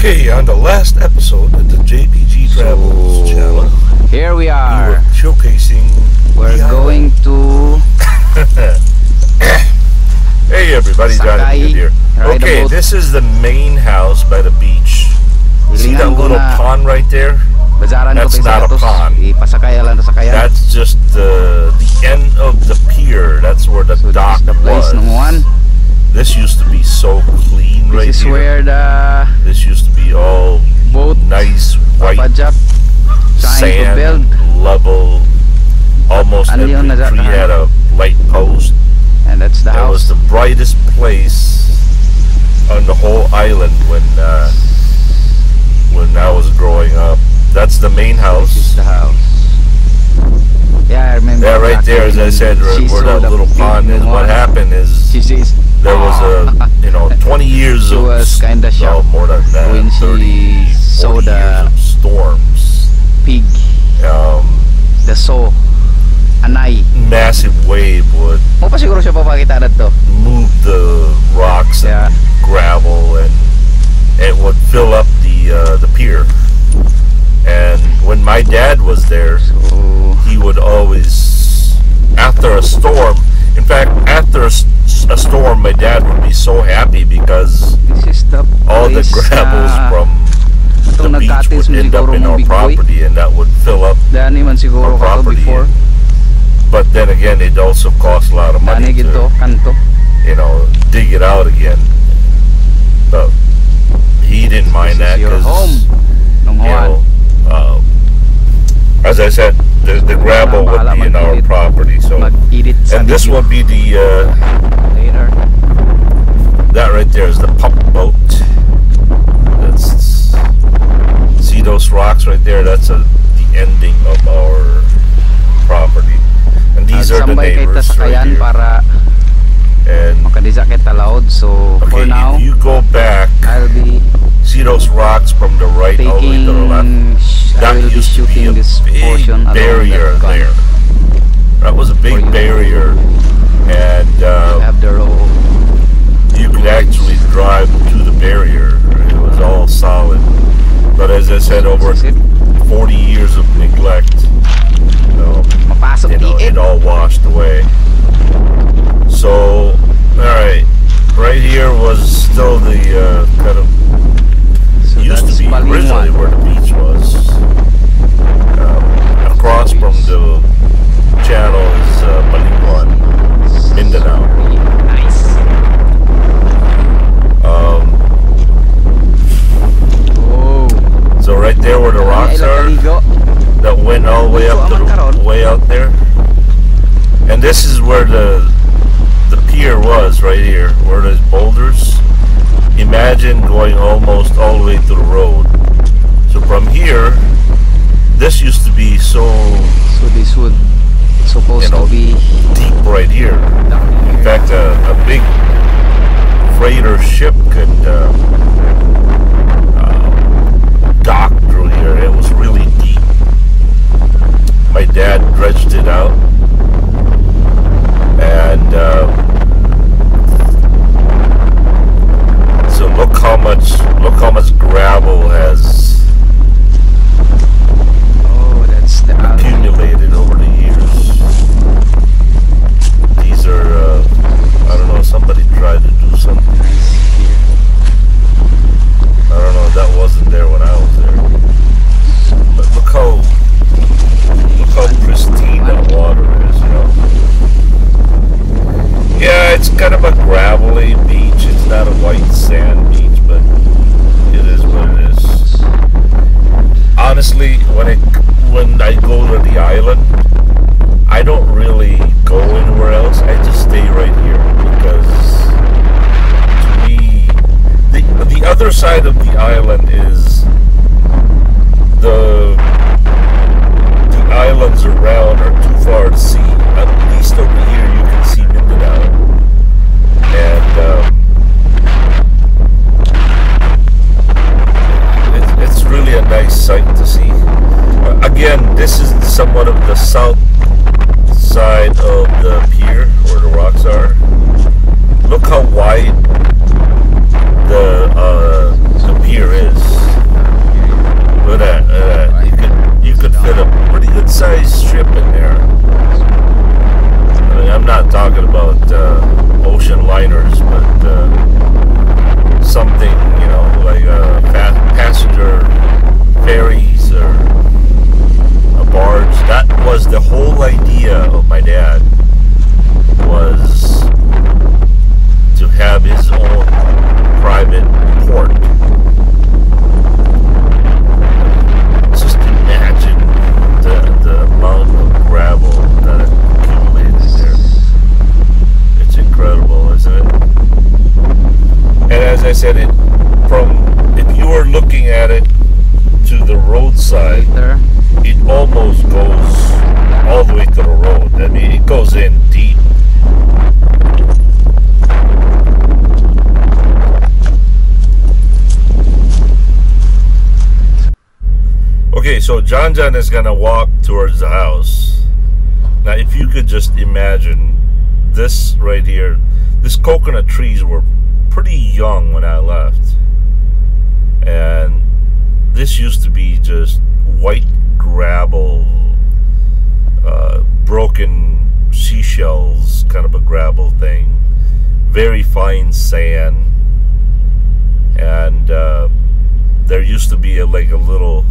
Okay, on the last episode of the JPG Travels channel, here we we are. were showcasing. We're going to Hey everybody, Johnny here. Okay, this is the main house by the beach. See that little pond right there? That's not a pond. That's just the end of the pier. That's where the dock was. This used to be so clean right This is here. where the This used to be all boat nice white sand, level. Almost every tree had a light post. And that's the It house. was the brightest place on the whole island when I was growing up. That's the main house. This is the house. Yeah, I remember. Yeah, right there, as I said, where that little pond is. What happened is there was a 20 years of more than that, when 30, 40 years of storms. Pig. The saw. Anay. Massive wave would Mo pa siguro siya papakita na to. move the rocks and gravel, and it would fill up the pier. And when my dad was there, he would always, after a storm, in fact, after a storm, my dad would be so happy because all the gravels from the beach would end up in our property, and that would fill up our property. But then again, it also cost a lot of money to, dig it out again. But he didn't mind that because, as I said, the gravel would be in our property. So, and this will be the that right there is the pump boat. That's, see those rocks right there? That's the ending of our property. And these are the neighbors right here. And okay, if you go back, see those rocks from the right all the way to the left? That used to be a big barrier there. That was a big barrier, and you could actually drive to the barrier. It was all solid. But as I said, over 40 years of neglect, it all washed away. So, alright, right here was still the kind of, used to be originally where the beach was. Across from the channel is Camiguin, Mindanao. So right there where the rocks are, that went all the way up to the way out there. And this is where the pier was, right here, where there's boulders. Imagine going almost all the way to the road. So from here, this used to be so this would supposed to be deep right here. In fact, a big freighter ship could dock through here. It was really deep. My dad dredged it out, and so look how much gravel has accumulated over the years. These are I don't know, somebody tried to do something. I don't know, that wasn't there when I was there. But look how pristine that water is, Yeah, it's kind of a gravelly beach. It's not a white sand beach, but it is what it is. Honestly, when I go to the island, I don't really go anywhere else. I just stay right here because to me, the other side of the island is the islands around are too far to see. At least over here you can see Mindanao, and it's really a nice sight to see. Again, this is somewhat of the south side of the pier where the rocks are. Look how wide the pier is. was the whole idea of my dad was to have his own private port. Just imagine the amount of gravel that accumulated there. It's incredible, isn't it? And as I said, if you were looking at it to the roadside, it almost goes all the way to the road. I mean, it goes in deep. Okay, so John is gonna walk towards the house. Now, if you could just imagine this right here, these coconut trees were pretty young when I left, and this used to be just white gravel, broken seashells, kind of a gravel thing, very fine sand, and there used to be like a little,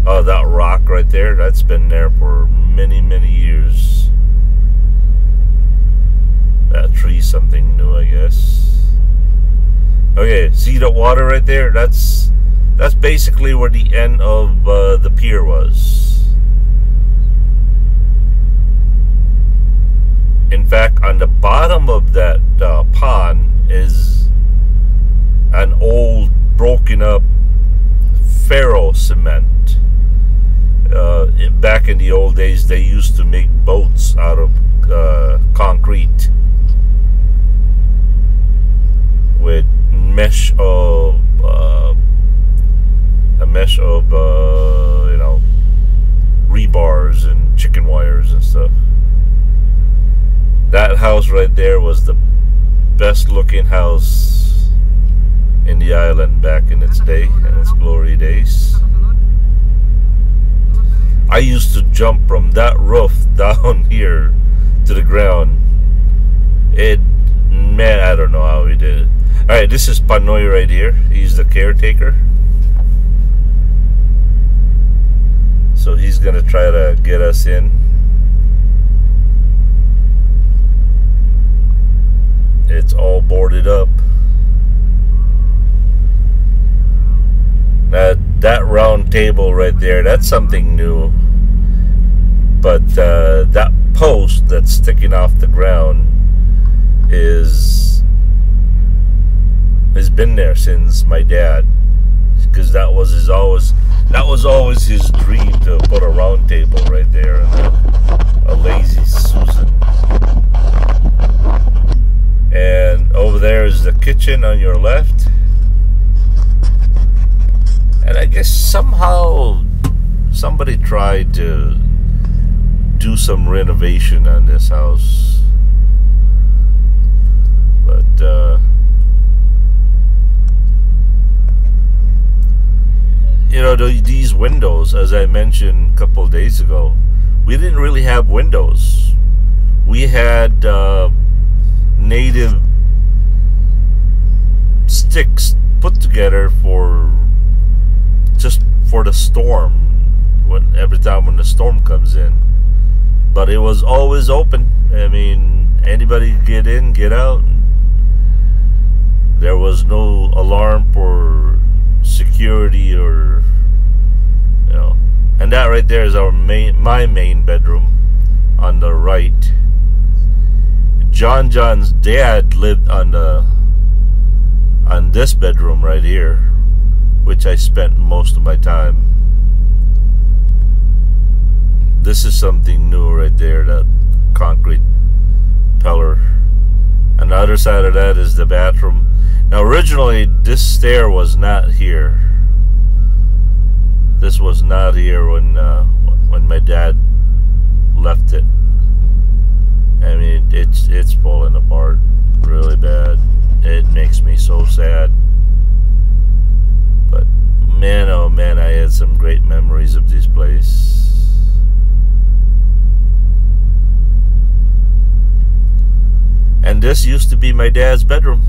that rock right there, that's been there for many, many years. That tree's something new, I guess. Okay, see the water right there? That's basically where the end of the pier was. In fact, on the bottom of that pond is an old broken up ferro cement. Back in the old days, they used to make boats out of concrete with mesh of you know, rebars and chicken wires and stuff. That house right there was the best looking house in the island back in its day, in its glory days. I used to jump from that roof down here to the ground. Man, I don't know how he did it. Alright, this is Panoy right here. He's the caretaker. So he's gonna try to get us in. It's all boarded up. That round table right there, that's something new. But that post that's sticking off the ground has been there since my dad, because that was always his dream, to put a round table right there and a lazy Susan. And over there is the kitchen on your left. And I guess somehow somebody tried to do some renovation on this house. But you know, these windows, as I mentioned a couple of days ago, we didn't really have windows. We had native sticks put together for the storm, every time when the storm comes in. But it was always open. I mean, anybody could get in, get out. There was no alarm for security, or you know. And that right there is my main bedroom on the right. John's dad lived on this bedroom right here, which I spent most of my time. This is something new right there, that concrete pillar. On the other side of that is the bathroom. Now originally this stair was not here. This was not here when my dad left it. I mean, it's falling apart really bad. It makes me so sad. But man, oh man, I had some great memories of this place. And this used to be my dad's bedroom.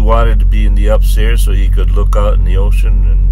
wanted to be in the upstairs so he could look out in the ocean. And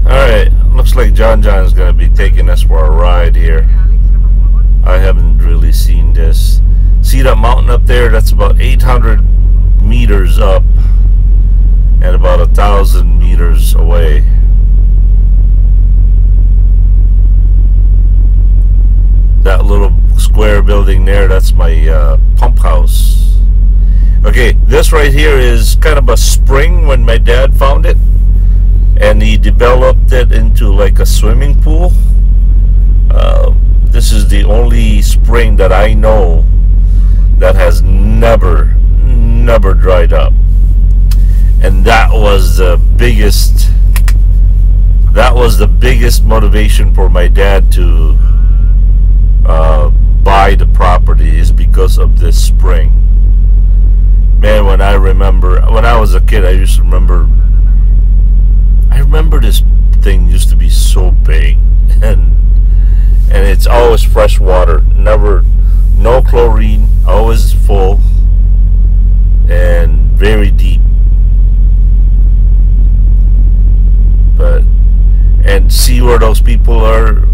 alright, looks like John is going to be taking us for a ride here. I haven't really seen this. See that mountain up there? That's about 800 meters up and about 1,000 meters away. That little square building there, that's my pump house. Okay, this right here is kind of a spring when my dad found it, and he developed it into like a swimming pool. This is the only spring that I know that has never dried up, and that was the biggest motivation for my dad to buy the property, is because of this spring. Man, when I was a kid, I remember this thing used to be so big, and it's always fresh water, no chlorine, always full and very deep. And see where those people are,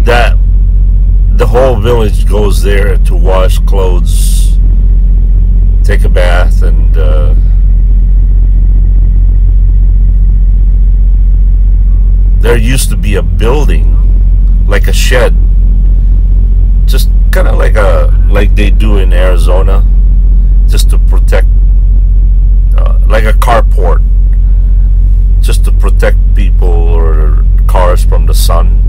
that the whole village goes there to wash clothes, take a bath, and there used to be a building, like a shed, just kind of like they do in Arizona, just to protect, like a carport, just to protect people or cars from the sun.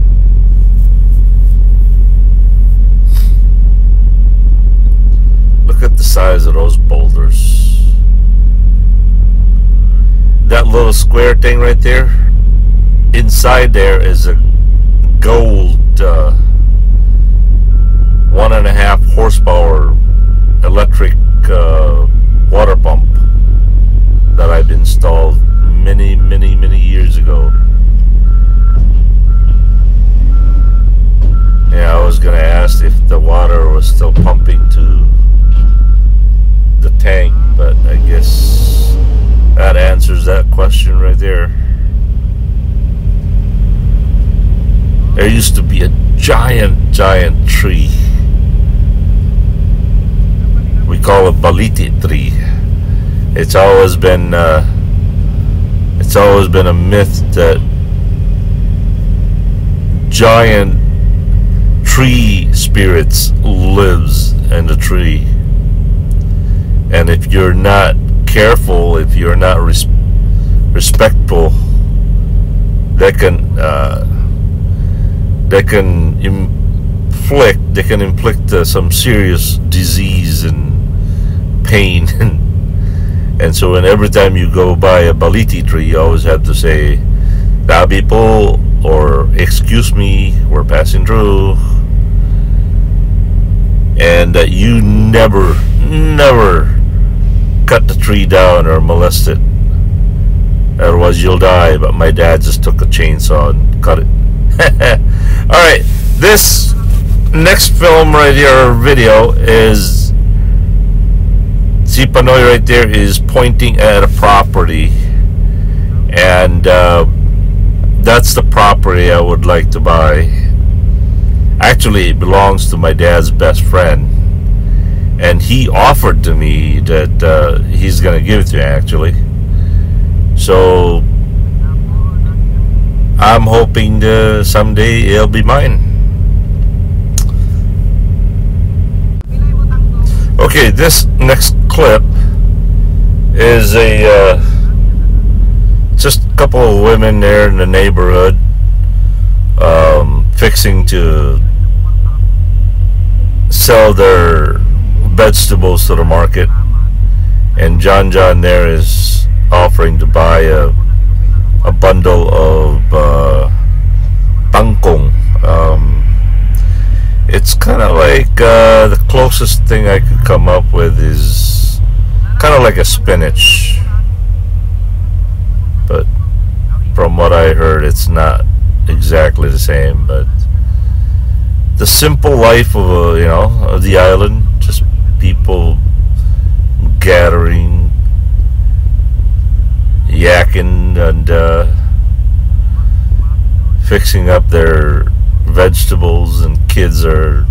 Look at the size of those boulders. little square thing right there, inside there is a gold 1.5 horsepower electric water pump that I've installed many years ago. Yeah, I was gonna ask if the water was still pumping to the tank, but I guess that answers that question right there. There used to be a giant tree. We call it baliti tree. It's always been a myth that giant tree spirits lives in the tree, and if you're not careful, if you're not respectful, they can inflict some serious disease and pain. And so, and every time you go by a baliti tree, you always have to say "Tabi po" or "Excuse me, we're passing through," and that you never cut the tree down or molest it, otherwise you'll die. But my dad just took a chainsaw and cut it. Alright, this next film right here, or video, is si Panoy right there is pointing at a property, and that's the property I would like to buy. Actually, it belongs to my dad's best friend, and he offered to me that he's gonna give it to me, actually. So I'm hoping someday it'll be mine. Okay, this next clip is just a couple of women there in the neighborhood fixing to sell their vegetables to the market, and John there is offering to buy a bundle of tangkong. It's kind of like the closest thing I could come up with is kind of like a spinach, but from what I heard, it's not exactly the same. But the simple life of of the island, just people gathering, yakking, and fixing up their vegetables, and kids are,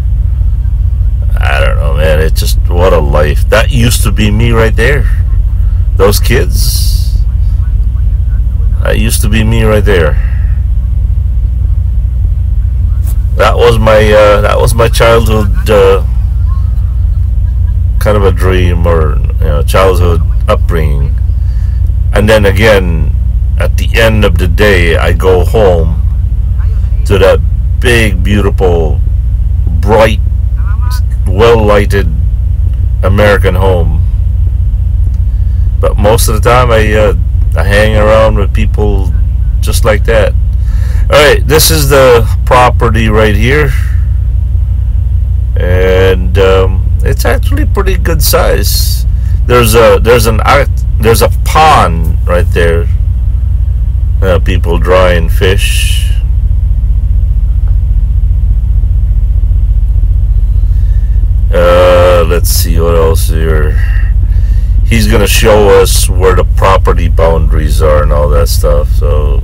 I don't know, man, it's just, what a life. That used to be me right there. Those kids, that used to be me right there. That was my childhood kind of a dream, or childhood upbringing. And then again, at the end of the day, I go home to that big, beautiful, bright, well-lighted American home. But most of the time, I hang around with people just like that. Alright, this is the property right here, and it's actually pretty good size. There's a pond right there. People drying fish. Let's see what else here. He's gonna show us where the property boundaries are and all that stuff. So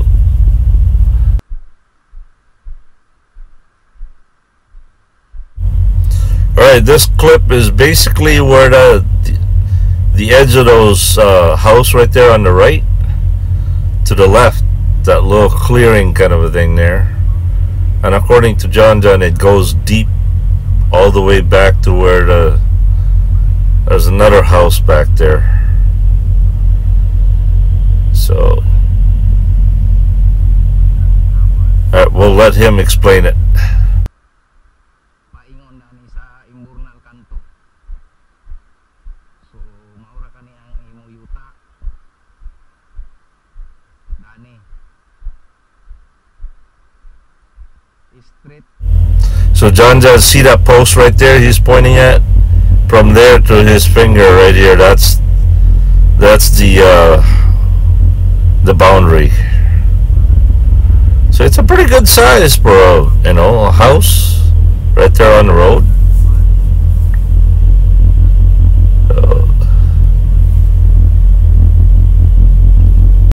alright, this clip is basically where the edge of those house right there on the right, to the left, that little clearing kind of a thing there. And according to John, it goes deep all the way back to where there's another house back there. So we'll let him explain it. So John, just see that post right there he's pointing at? From there to his finger right here, that's the boundary. So it's a pretty good size for a, you know, a house right there on the road.